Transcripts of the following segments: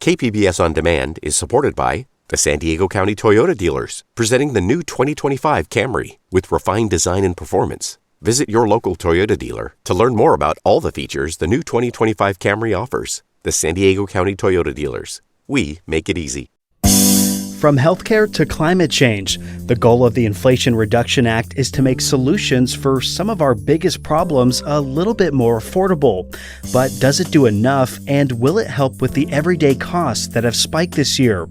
KPBS On Demand is supported by the San Diego County Toyota dealers, presenting the new 2025 Camry with refined design and performance. Visit your local Toyota dealer to learn more about all the features the new 2025 Camry offers. The San Diego County Toyota dealers. We make it easy. From healthcare to climate change, the goal of the Inflation Reduction Act is to make solutions for some of our biggest problems a little bit more affordable. But does it do enough, and will it help with the everyday costs that have spiked this year?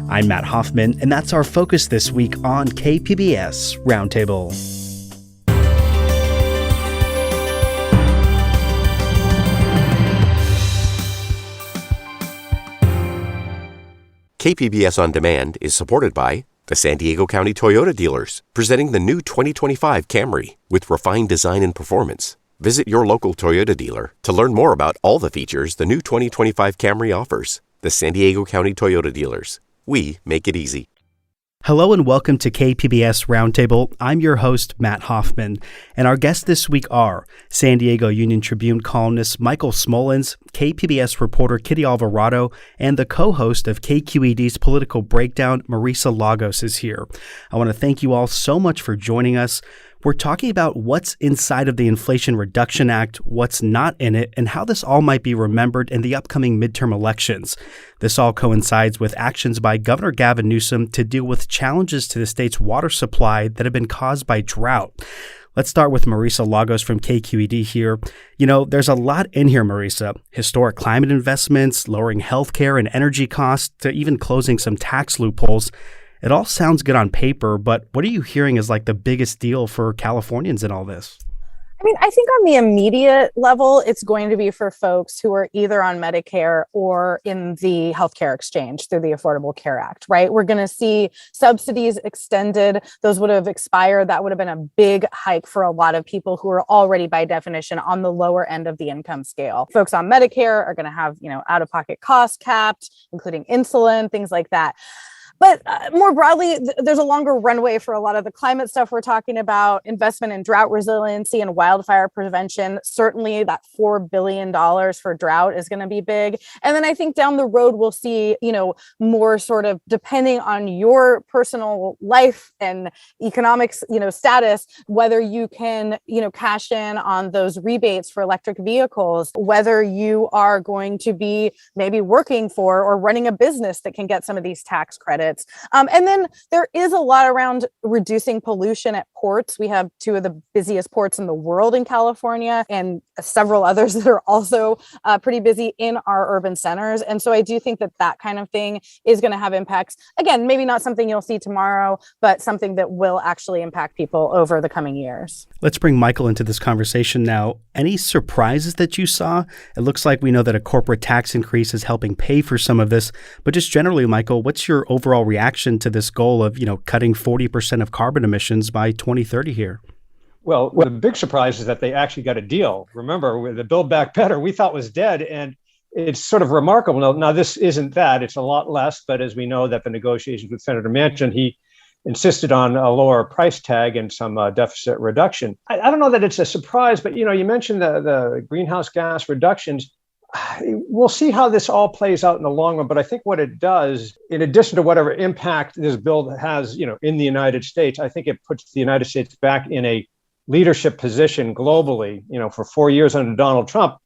I'm Matt Hoffman, and that's our focus this week on KPBS Roundtable. KPBS On Demand is supported by the San Diego County Toyota dealers, presenting the new 2025 Camry with refined design and performance. Visit your local Toyota dealer to learn more about all the features the new 2025 Camry offers. The San Diego County Toyota dealers. We make it easy. Hello and welcome to KPBS Roundtable. I'm your host, Matt Hoffman, and our guests this week are San Diego Union Tribune columnist Michael Smolens, KPBS reporter Kitty Alvarado, and the co-host of KQED's Political Breakdown, Marisa Lagos, is here. I want to thank you all so much for joining us. We're talking about what's inside of the Inflation Reduction Act, what's not in it, and how this all might be remembered in the upcoming midterm elections. This all coincides with actions by Governor Gavin Newsom to deal with challenges to the state's water supply that have been caused by drought. Let's start with Marisa Lagos from KQED here. You know, there's a lot in here, Marisa. Historic climate investments, lowering healthcare and energy costs, to even closing some tax loopholes. It all sounds good on paper, but what are you hearing is like the biggest deal for Californians in all this? I mean, I think on the immediate level, it's going to be for folks who are either on Medicare or in the healthcare exchange through the Affordable Care Act, right? We're going to see subsidies extended. Those would have expired. That would have been a big hike for a lot of people who are already, by definition, on the lower end of the income scale. Folks on Medicare are going to have, out-of-pocket costs capped, including insulin, things like that. But more broadly, there's a longer runway for a lot of the climate stuff we're talking about, investment in drought resiliency and wildfire prevention. Certainly that $4 billion for drought is going to be big. And then I think down the road, we'll see, more sort of depending on your personal life and economics, status, whether you can, cash in on those rebates for electric vehicles, whether you are going to be maybe working for or running a business that can get some of these tax credits. And then there is a lot around reducing pollution at ports. We have two of the busiest ports in the world in California and several others that are also pretty busy in our urban centers. And so I do think that kind of thing is going to have impacts. Again, maybe not something you'll see tomorrow, but something that will actually impact people over the coming years. Let's bring Michael into this conversation now. Any surprises that you saw? It looks like we know that a corporate tax increase is helping pay for some of this, but just generally, Michael, what's your overall reaction to this goal of, cutting 40% of carbon emissions by 2030 here? Well, the big surprise is that they actually got a deal. Remember, with the Build Back Better, we thought was dead, and it's sort of remarkable. Now, this isn't that. It's a lot less, but as we know that the negotiations with Senator Manchin, he insisted on a lower price tag and some deficit reduction. I don't know that it's a surprise, but, you mentioned the greenhouse gas reductions. We'll see how this all plays out in the long run. But I think what it does, in addition to whatever impact this bill has, in the United States, I think it puts the United States back in a leadership position globally. For 4 years under Donald Trump,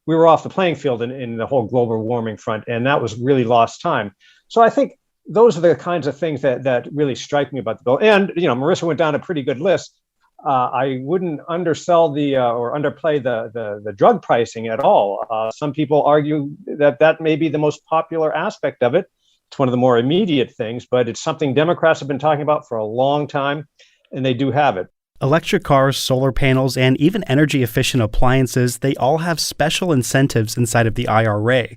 we were off the playing field in the whole global warming front. And that was really lost time. So I think those are the kinds of things that really strike me about the bill. And, Marisa went down a pretty good list. I wouldn't undersell or underplay the drug pricing at all. Some people argue that may be the most popular aspect of it. It's one of the more immediate things, but it's something Democrats have been talking about for a long time, and they do have it. Electric cars, solar panels, and even energy-efficient appliances, they all have special incentives inside of the IRA.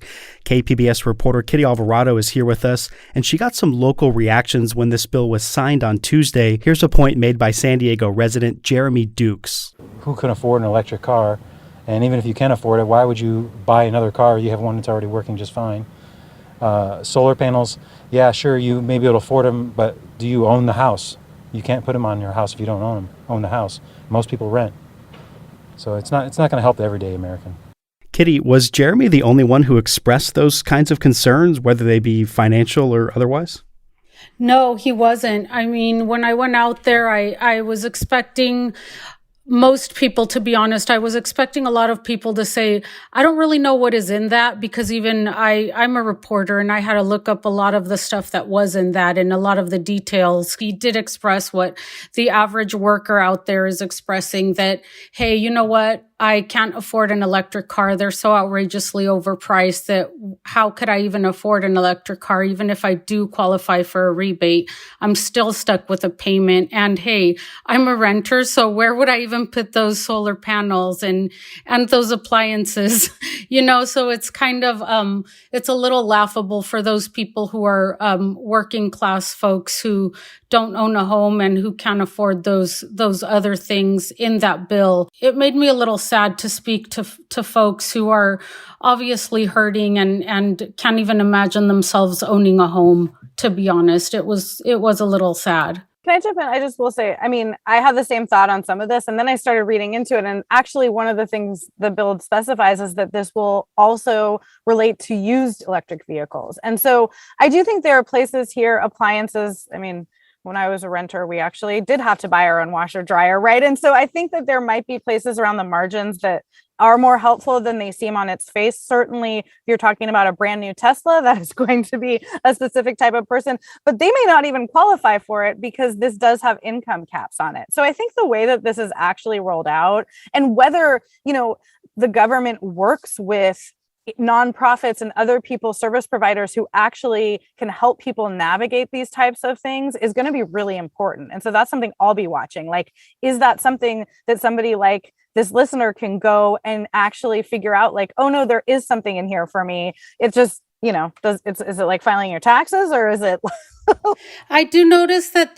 KPBS reporter Kitty Alvarado is here with us, and she got some local reactions when this bill was signed on Tuesday. Here's a point made by San Diego resident Jeremy Dukes. Who can afford an electric car? And even if you can afford it, why would you buy another car? You have one that's already working just fine. Solar panels, yeah, sure, you may be able to afford them, but do you own the house? You can't put them on your house if you don't own the house. Most people rent. So it's not going to help the everyday American. Kitty, was Jeremy the only one who expressed those kinds of concerns, whether they be financial or otherwise? No, he wasn't. I mean, when I went out there, I was expecting most people, to be honest, I was expecting a lot of people to say, I don't really know what is in that, because even I'm a reporter and I had to look up a lot of the stuff that was in that and a lot of the details. He did express what the average worker out there is expressing, that, hey, you know what? I can't afford an electric car. They're so outrageously overpriced that how could I even afford an electric car? Even if I do qualify for a rebate, I'm still stuck with a payment. And hey, I'm a renter, so where would I even put those solar panels and those appliances? So it's kind of, it's a little laughable for those people who are working class folks who don't own a home and who can't afford those other things in that bill. It made me a little sad to speak to folks who are obviously hurting and can't even imagine themselves owning a home, to be honest. It was a little sad. Can I jump in? I just will say, I mean, I had the same thought on some of this, and then I started reading into it. And actually, one of the things the bill specifies is that this will also relate to used electric vehicles. And so I do think there are places here, appliances. I mean, when I was a renter, we actually did have to buy our own washer dryer, right? And so I think that there might be places around the margins that are more helpful than they seem on its face. Certainly, if you're talking about a brand new Tesla, that is going to be a specific type of person, but they may not even qualify for it because this does have income caps on it. So I think the way that this is actually rolled out, and whether, the government works with nonprofits and other people, service providers who actually can help people navigate these types of things, is going to be really important. And so that's something I'll be watching. Like, is that something that somebody like this listener can go and actually figure out, like, oh no, there is something in here for me. It just, is it like filing your taxes, or is it? I do notice that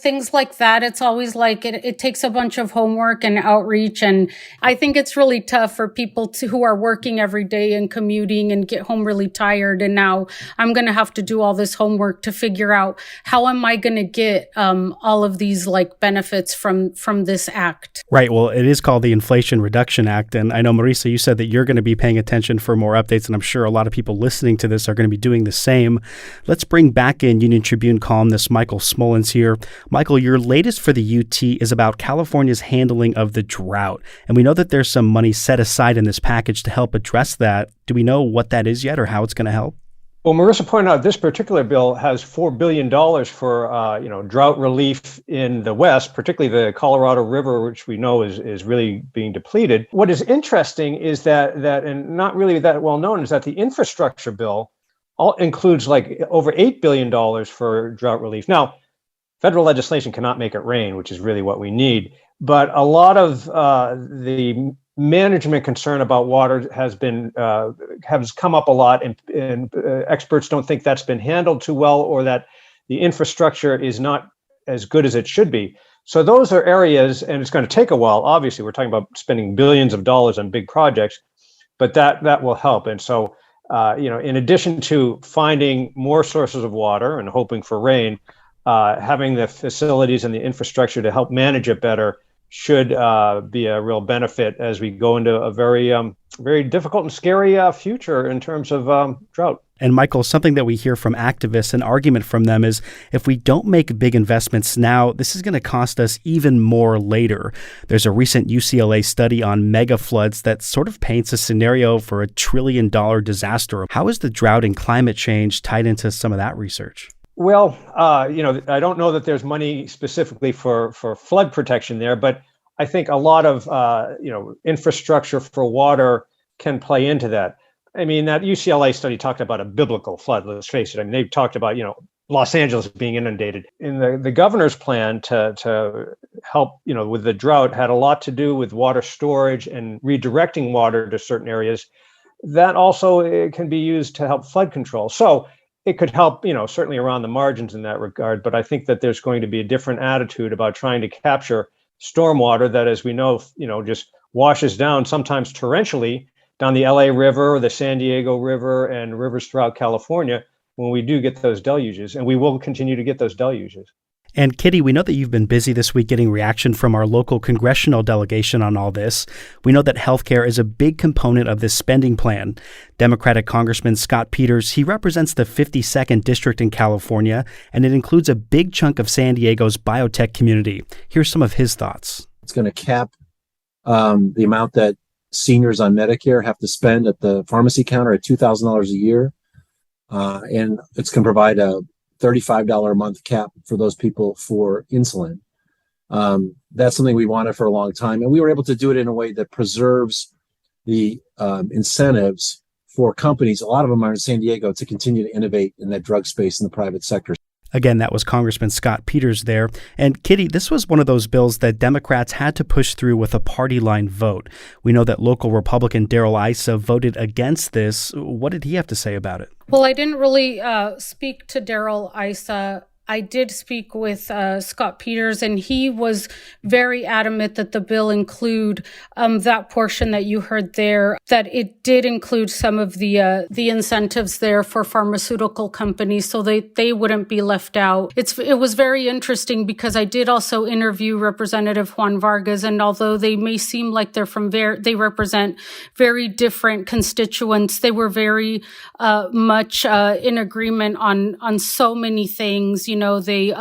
things like that, it's always like it takes a bunch of homework and outreach. And I think it's really tough for people who are working every day and commuting and get home really tired. And now I'm going to have to do all this homework to figure out how am I going to get all of these like benefits from this act. Right. Well, it is called the Inflation Reduction Act. And I know, Marisa, you said that you're going to be paying attention for more updates. And I'm sure a lot of people listening to this are going to be doing the same. Let's bring back in Union Tribune columnist Michael Smollins here. Michael, your latest for the UT is about California's handling of the drought. And we know that there's some money set aside in this package to help address that. Do we know what that is yet, or how it's going to help? Well, Marisa pointed out this particular bill has $4 billion for drought relief in the West, particularly the Colorado River, which we know is really being depleted. What is interesting is that and not really that well known, is that the infrastructure bill includes like over $8 billion for drought relief. Now, federal legislation cannot make it rain, which is really what we need. But a lot of the management concern about water has come up a lot, and experts don't think that's been handled too well, or that the infrastructure is not as good as it should be. So those are areas, and it's going to take a while. Obviously, we're talking about spending billions of dollars on big projects, but that will help. And so, in addition to finding more sources of water and hoping for rain, having the facilities and the infrastructure to help manage it better should be a real benefit as we go into a very, very difficult and scary future in terms of drought. And Michael, something that we hear from activists, an argument from them is, if we don't make big investments now, this is going to cost us even more later. There's a recent UCLA study on mega floods that sort of paints a scenario for $1 trillion disaster. How is the drought and climate change tied into some of that research? Well, I don't know that there's money specifically for flood protection there, but I think a lot of, infrastructure for water can play into that. I mean, that UCLA study talked about a biblical flood, let's face it. I mean, they've talked about, Los Angeles being inundated. In the governor's plan to help, with the drought, had a lot to do with water storage and redirecting water to certain areas. That also can be used to help flood control. So it could help, certainly around the margins in that regard. But I think that there's going to be a different attitude about trying to capture stormwater that, as we know, just washes down, sometimes torrentially, down the LA River, the San Diego River, and rivers throughout California when we do get those deluges. And we will continue to get those deluges. And Kitty, we know that you've been busy this week getting reaction from our local congressional delegation on all this. We know that healthcare is a big component of this spending plan. Democratic Congressman Scott Peters, he represents the 52nd District in California, and it includes a big chunk of San Diego's biotech community. Here's some of his thoughts. It's going to cap the amount that seniors on Medicare have to spend at the pharmacy counter at $2,000 a year. And it's going to provide a $35 a month cap for those people for insulin. That's something we wanted for a long time. And we were able to do it in a way that preserves the incentives for companies. A lot of them are in San Diego to continue to innovate in that drug space in the private sector. Again, that was Congressman Scott Peters there. And Kitty, this was one of those bills that Democrats had to push through with a party line vote. We know that local Republican Darrell Issa voted against this. What did he have to say about it? Well, I didn't really speak to Darrell Issa. I did speak with Scott Peters, and he was very adamant that the bill include that portion that you heard there, that it did include some of the incentives there for pharmaceutical companies so they wouldn't be left out. It was very interesting because I did also interview Representative Juan Vargas, and although they may seem like they represent very different constituents, they were very much in agreement on so many things. You know, they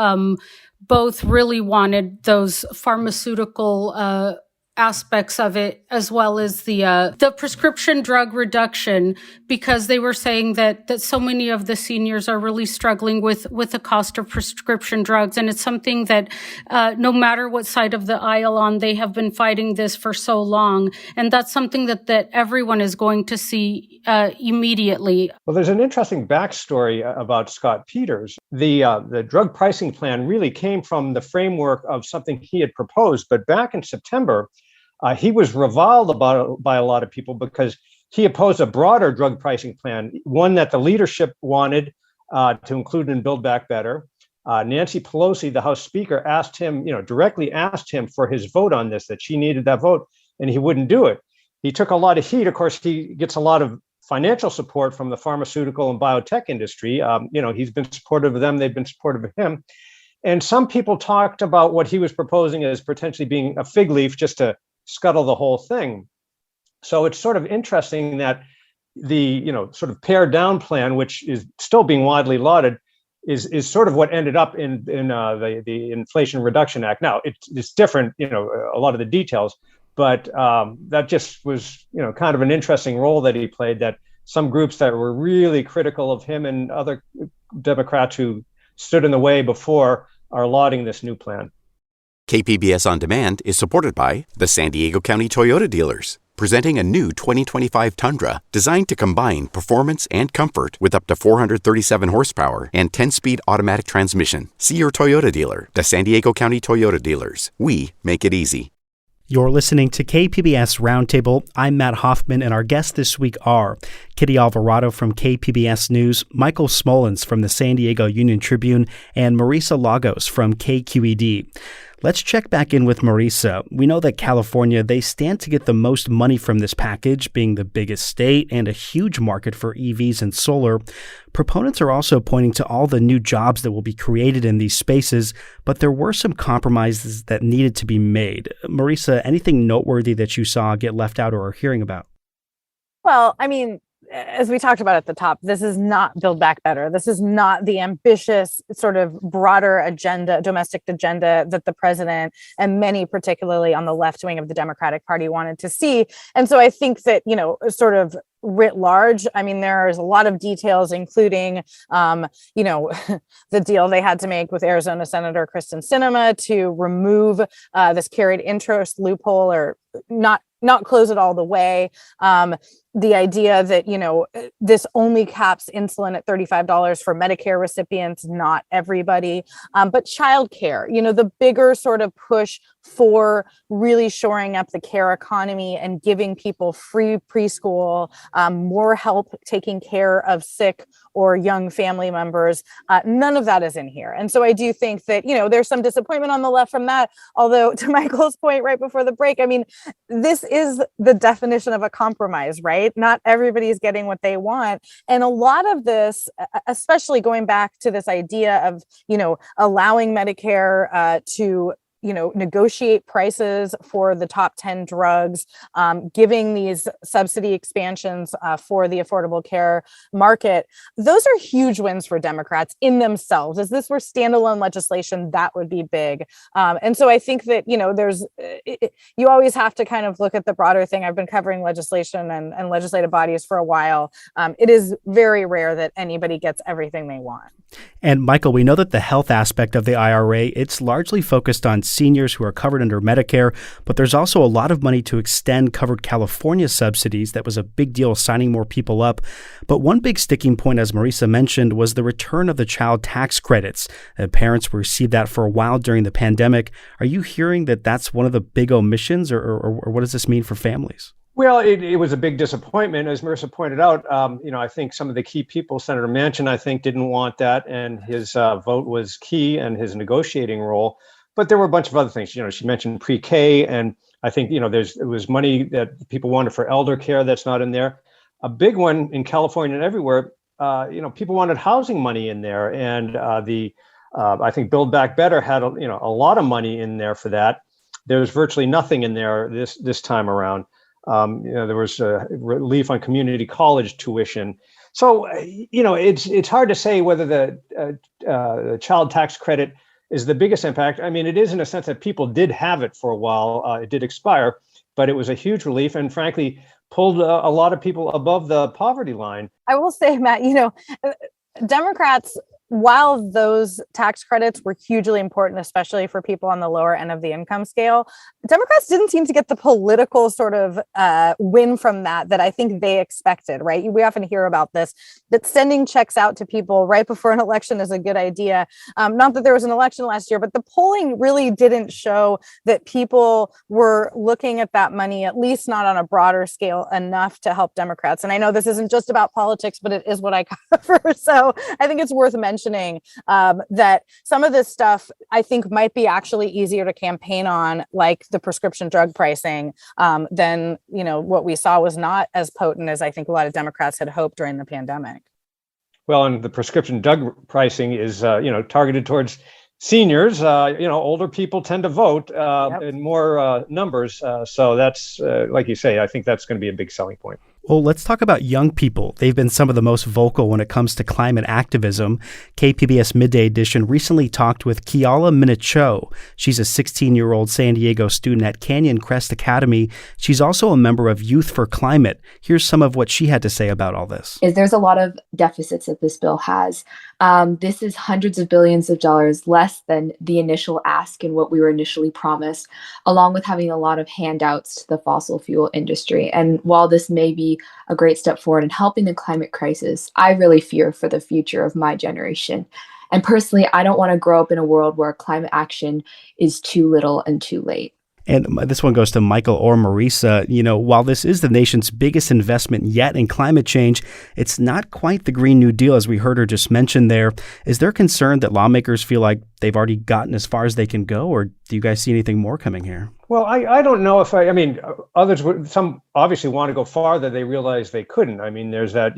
both really wanted those pharmaceutical aspects of it, as well as the prescription drug reduction, because they were saying that so many of the seniors are really struggling with the cost of prescription drugs. And it's something that no matter what side of the aisle on, they have been fighting this for so long. And that's something that everyone is going to see immediately. Well, there's an interesting backstory about Scott Peters. The drug pricing plan really came from the framework of something he had proposed. But back in September, he was reviled by a lot of people because he opposed a broader drug pricing plan, one that the leadership wanted to include in Build Back Better. Nancy Pelosi, the House Speaker, directly asked him for his vote on this, that she needed that vote, and he wouldn't do it. He took a lot of heat. Of course, he gets a lot of financial support from the pharmaceutical and biotech industry. He's been supportive of them. They've been supportive of him. And some people talked about what he was proposing as potentially being a fig leaf just to scuttle the whole thing. So it's sort of interesting that the sort of pared down plan, which is still being widely lauded, is sort of what ended up in the Inflation Reduction Act. Now it's different, a lot of the details, but that just was kind of an interesting role that he played, that some groups that were really critical of him and other Democrats who stood in the way before are lauding this new plan. KPBS On Demand is supported by the San Diego County Toyota dealers, presenting a new 2025 Tundra designed to combine performance and comfort with up to 437 horsepower and 10-speed automatic transmission. See your Toyota dealer. The San Diego County Toyota dealers. We make it easy. You're listening to KPBS Roundtable. I'm Matt Hoffman, and our guests this week are Kitty Alvarado from KPBS News, Michael Smolens from the San Diego Union Tribune, and Marisa Lagos from KQED. Let's check back in with Marisa. We know that California, they stand to get the most money from this package, being the biggest state and a huge market for EVs and solar. Proponents are also pointing to all the new jobs that will be created in these spaces, but there were some compromises that needed to be made. Marisa, anything noteworthy that you saw get left out or are hearing about? Well, I mean, as we talked about at the top, this is not Build Back Better. This is not the ambitious sort of broader agenda, domestic agenda that the president and many, particularly on the left wing of the Democratic Party, wanted to see. And so I think that, sort of writ large, I mean, there's a lot of details, including, the deal they had to make with Arizona Senator Kristen Sinema to remove this carried interest loophole, or not close it all the way. The idea that, this only caps insulin at $35 for Medicare recipients, not everybody, but childcare, the bigger sort of push for really shoring up the care economy and giving people free preschool, more help taking care of sick or young family members. None of that is in here. And so I do think that, there's some disappointment on the left from that. Although, to Michael's point right before the break, I mean, this is the definition of a compromise, right? right? Not everybody's getting what they want. And a lot of this, especially going back to this idea of, allowing Medicare to negotiate prices for the top 10 drugs, giving these subsidy expansions for the affordable care market. Those are huge wins for Democrats in themselves. As this were standalone legislation, that would be big. And so I think that, you always have to kind of look at the broader thing. I've been covering legislation and legislative bodies for a while. It is very rare that anybody gets everything they want. And Michael, we know that the health aspect of the IRA, it's largely focused on seniors who are covered under Medicare, but there's also a lot of money to extend covered California subsidies. That was a big deal, signing more people up. But one big sticking point, as Marisa mentioned, was the return of the child tax credits. Parents received that for a while during the pandemic. Are you hearing that that's one of the big omissions, or what does this mean for families? Well, it was a big disappointment, as Marisa pointed out. I think some of the key people, Senator Manchin, I think, didn't want that, and his vote was key and his negotiating role. But there were a bunch of other things. She mentioned pre-K, and I think there was money that people wanted for elder care that's not in there. A big one in California and everywhere. People wanted housing money in there, and I think Build Back Better had a lot of money in there for that. There's virtually nothing in there this time around. There was relief on community college tuition. So, it's hard to say whether the child tax credit is the biggest impact. I mean, it is in a sense that people did have it for a while. It did expire, but it was a huge relief and frankly pulled a lot of people above the poverty line. I will say, Matt, Democrats, while those tax credits were hugely important, especially for people on the lower end of the income scale, Democrats didn't seem to get the political sort of win from that I think they expected, right? We often hear about this, that sending checks out to people right before an election is a good idea. Not that there was an election last year, but the polling really didn't show that people were looking at that money, at least not on a broader scale, enough to help Democrats. And I know this isn't just about politics, but it is what I cover. So I think it's worth mentioning that some of this stuff I think might be actually easier to campaign on, like the prescription drug pricing, than what we saw was not as potent as I think a lot of Democrats had hoped during the pandemic. Well, and the prescription drug pricing is targeted towards seniors. Older people tend to vote in more numbers. So that's like you say, I think that's going to be a big selling point. Well, let's talk about young people. They've been some of the most vocal when it comes to climate activism. KPBS Midday Edition recently talked with Kiala Minicho. She's a 16-year-old San Diego student at Canyon Crest Academy. She's also a member of Youth for Climate. Here's some of what she had to say about all this. There's a lot of deficits that this bill has. This is hundreds of billions of dollars less than the initial ask and what we were initially promised, along with having a lot of handouts to the fossil fuel industry. And while this may be a great step forward in helping the climate crisis, I really fear for the future of my generation. And personally, I don't want to grow up in a world where climate action is too little and too late. And this one goes to Michael or Marisa. While this is the nation's biggest investment yet in climate change, it's not quite the Green New Deal, as we heard her just mention there. Is there concern that lawmakers feel like they've already gotten as far as they can go, or do you guys see anything more coming here? Well, I don't know if others would, some obviously want to go farther. They realize they couldn't. I mean, there's that,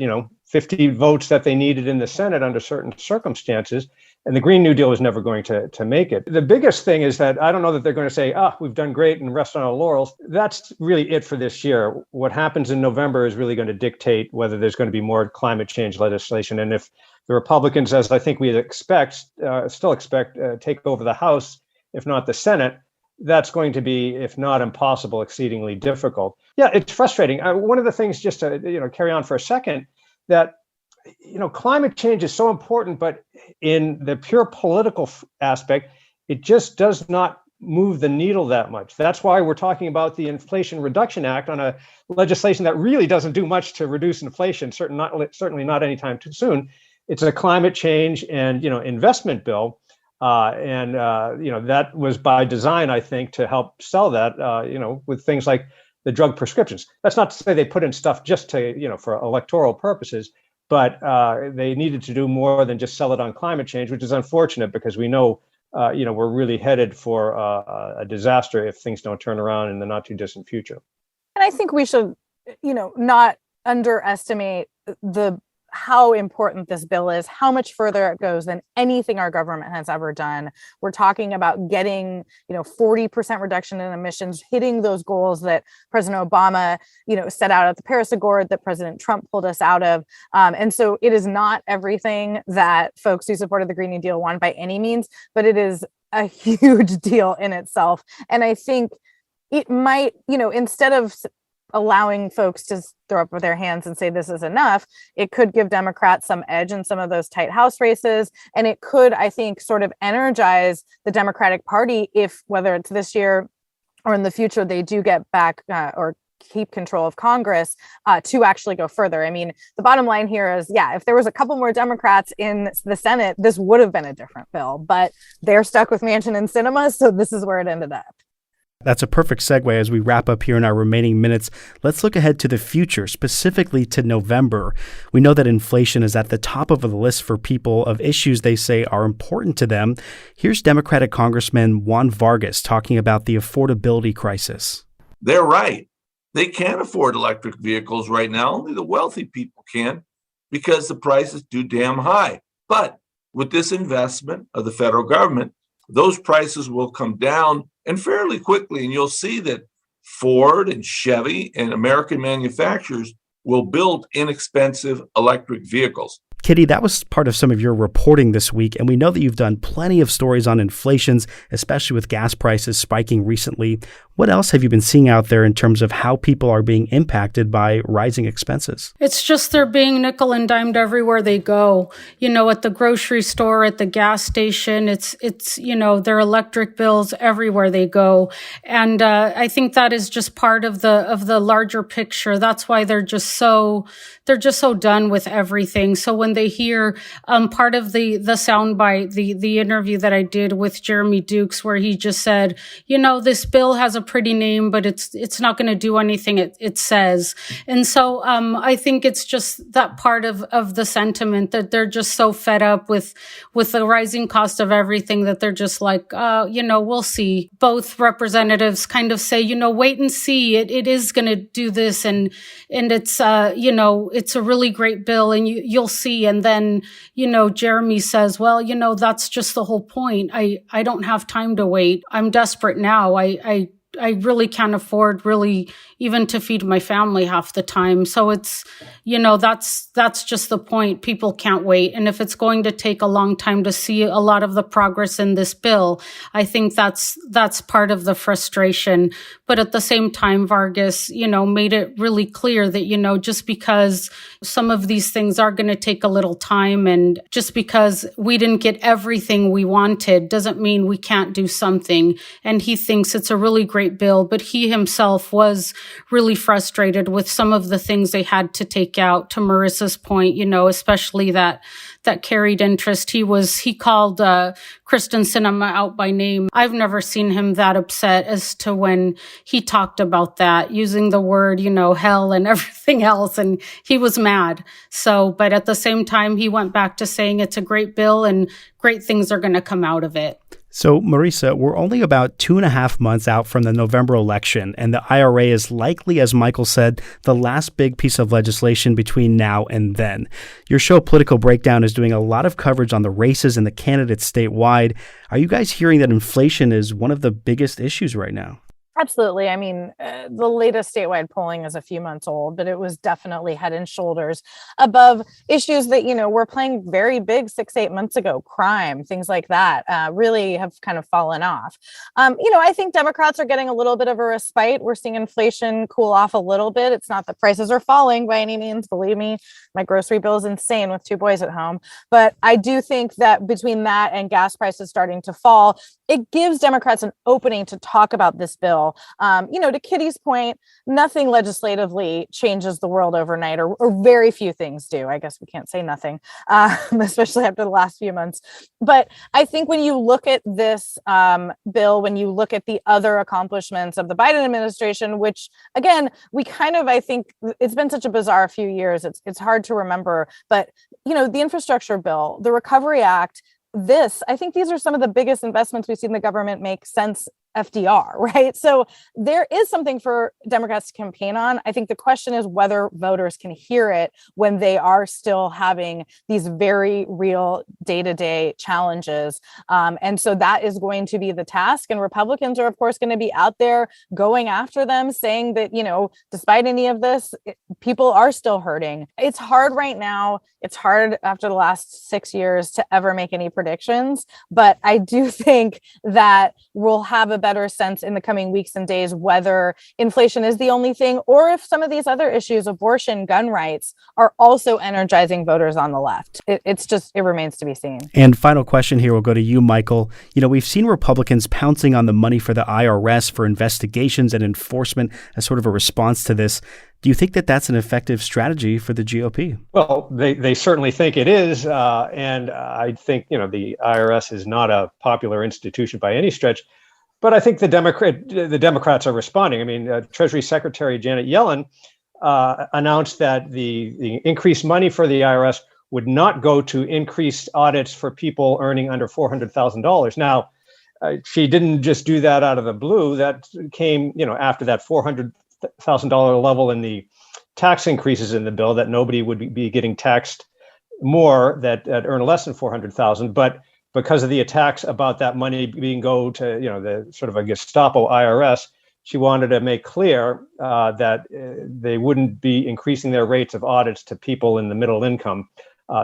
50 votes that they needed in the Senate under certain circumstances. And the Green New Deal is never going to make it. The biggest thing is that I don't know that they're going to say, we've done great and rest on our laurels. That's really it for this year. What happens in November is really going to dictate whether there's going to be more climate change legislation. And if the Republicans, as I think we still expect, take over the House, if not the Senate, that's going to be, if not impossible, exceedingly difficult. Yeah, it's frustrating. One of the things, just to carry on for a second, that climate change is so important, but in the pure political aspect, it just does not move the needle that much. That's why we're talking about the Inflation Reduction Act on a legislation that really doesn't do much to reduce inflation, certainly not anytime too soon. It's a climate change and investment bill. That was by design, I think, to help sell that, with things like the drug prescriptions. That's not to say they put in stuff just to, for electoral purposes, but they needed to do more than just sell it on climate change, which is unfortunate because we know, we're really headed for a disaster if things don't turn around in the not too distant future. And I think we should, not underestimate how important this bill is, how much further it goes than anything our government has ever done. We're talking about getting, 40% reduction in emissions, hitting those goals that President Obama, set out at the Paris Accord, that President Trump pulled us out of. And so it is not everything that folks who supported the Green New Deal want by any means, but it is a huge deal in itself. And I think it might, instead of allowing folks to throw up their hands and say this is enough, it could give Democrats some edge in some of those tight House races. And it could, I think, sort of energize the Democratic Party if, whether it's this year or in the future, they do get back or keep control of Congress to actually go further. I mean, the bottom line here is, if there was a couple more Democrats in the Senate, this would have been a different bill, but they're stuck with Manchin and Sinema. So this is where it ended up. That's a perfect segue as we wrap up here in our remaining minutes. Let's look ahead to the future, specifically to November. We know that inflation is at the top of the list for people of issues they say are important to them. Here's Democratic Congressman Juan Vargas talking about the affordability crisis. They're right. They can't afford electric vehicles right now. Only the wealthy people can, because the price is too damn high. But with this investment of the federal government, those prices will come down and fairly quickly. And you'll see that Ford and Chevy and American manufacturers will build inexpensive electric vehicles. Kitty, that was part of some of your reporting this week, and we know that you've done plenty of stories on inflations, especially with gas prices spiking recently. What else have you been seeing out there in terms of how people are being impacted by rising expenses? It's just they're being nickel and dimed everywhere they go. At the grocery store, at the gas station, it's their electric bills everywhere they go. And I think that is just part of the larger picture. That's why they're just so done with everything. So when they hear part of the soundbite, the interview that I did with Jeremy Dukes, where he just said, this bill has a pretty name, but it's not going to do anything it says. And so I think it's just that part of the sentiment that they're just so fed up with the rising cost of everything that they're just like, we'll see. Both representatives kind of say, wait and see. It is going to do this, and it's it's a really great bill, and you'll see. And then Jeremy says, well, that's just the whole point. I don't have time to wait. I'm desperate now. I really can't afford really even to feed my family half the time. So it's, that's just the point. People can't wait. And if it's going to take a long time to see a lot of the progress in this bill, I think that's part of the frustration. But at the same time, Vargas, made it really clear that, just because some of these things are going to take a little time, and just because we didn't get everything we wanted doesn't mean we can't do something. And he thinks it's a really great bill, but he himself was really frustrated with some of the things they had to take out. To Marissa's point, especially that carried interest. He called Kristen Sinema out by name. I've never seen him that upset as to when he talked about that, using the word, hell and everything else. And he was mad. So, but at the same time, he went back to saying it's a great bill and great things are going to come out of it. So, Marissa, we're only about 2.5 months out from the November election, and the IRA is likely, as Michael said, the last big piece of legislation between now and then. Your show, Political Breakdown, is doing a lot of coverage on the races and the candidates statewide. Are you guys hearing that inflation is one of the biggest issues right now? Absolutely. I mean, the latest statewide polling is a few months old, but it was definitely head and shoulders above issues that, were playing very big 6-8 months ago. Crime, things like that, really have kind of fallen off. I think Democrats are getting a little bit of a respite. We're seeing inflation cool off a little bit. It's not that prices are falling by any means. Believe me, my grocery bill is insane with 2 boys at home. But I do think that between that and gas prices starting to fall, it gives Democrats an opening to talk about this bill. To Kitty's point, nothing legislatively changes the world overnight, or very few things do. I guess we can't say nothing, especially after the last few months. But I think when you look at this bill, when you look at the other accomplishments of the Biden administration, which, again, I think it's been such a bizarre few years, it's hard to remember. But, the infrastructure bill, the Recovery Act, I think these are some of the biggest investments we've seen the government make since FDR, right? So there is something for Democrats to campaign on. I think the question is whether voters can hear it when they are still having these very real day-to-day challenges. And so that is going to be the task. And Republicans are, of course, going to be out there going after them, saying that, despite any of this, people are still hurting. It's hard right now. It's hard after the last 6 years to ever make any predictions. But I do think that we'll have a better sense in the coming weeks and days whether inflation is the only thing, or if some of these other issues, abortion, gun rights, are also energizing voters on the left. It remains to be seen. And final question here will go to you, Michael. We've seen Republicans pouncing on the money for the IRS for investigations and enforcement as sort of a response to this. Do you think that that's an effective strategy for the GOP? Well, they certainly think it is. And I think, the IRS is not a popular institution by any stretch. But I think the Democrats are responding. I mean, Treasury Secretary Janet Yellen announced that the increased money for the IRS would not go to increased audits for people earning under $400,000. Now, she didn't just do that out of the blue. That came, after that $400,000 level in the tax increases in the bill, that nobody would be getting taxed more that earn less than $400,000. But because of the attacks about that money being go to, the sort of a Gestapo IRS, she wanted to make clear that they wouldn't be increasing their rates of audits to people in the middle income.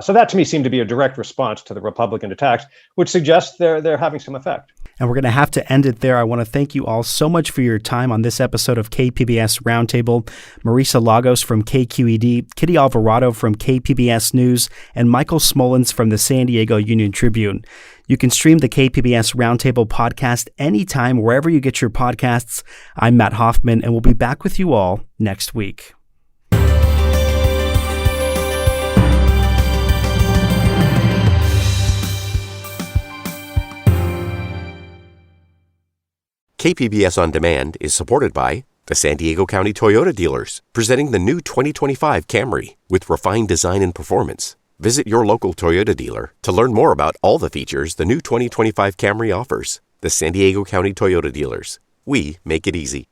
So that to me seemed to be a direct response to the Republican attacks, which suggests they're having some effect. And we're going to have to end it there. I want to thank you all so much for your time on this episode of KPBS Roundtable. Marisa Lagos from KQED, Kitty Alvarado from KPBS News, and Michael Smolens from the San Diego Union Tribune. You can stream the KPBS Roundtable podcast anytime, wherever you get your podcasts. I'm Matt Hoffman, and we'll be back with you all next week. KPBS On Demand is supported by the San Diego County Toyota dealers, presenting the new 2025 Camry with refined design and performance. Visit your local Toyota dealer to learn more about all the features the new 2025 Camry offers. The San Diego County Toyota dealers. We make it easy.